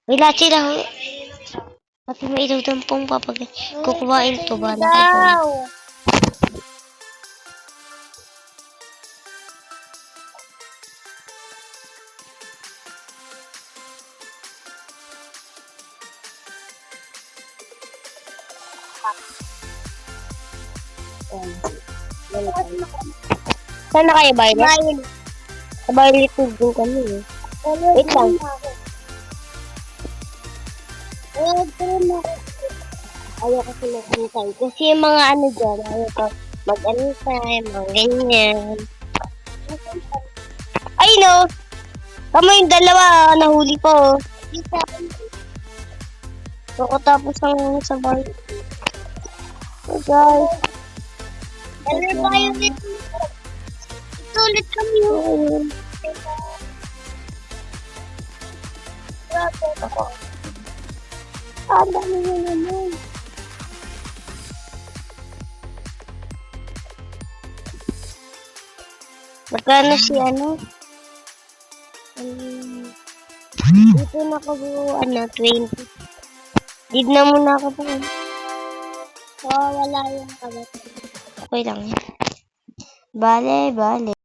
May lahat sila. Pati may iludampong papag kukuhain to ba? Saan na kayo bayan? Sa bayan din kami eh. Wait lang. Ayaw kasi mag-antay. Kasi yung mga ano dyan, ayaw pa mag-antay, mga ganyan. Ay no! Kamo yung dalawa, nahuli po. Pagkatapos ng sabay. Hey guys. Ano ba yung dito? Ito ulit kami yun. Ang dami na naman. Magkano si ano? Dito na ko 20. Did na muna ako pa. Wala yung kagat. Okay lang yan. Bale.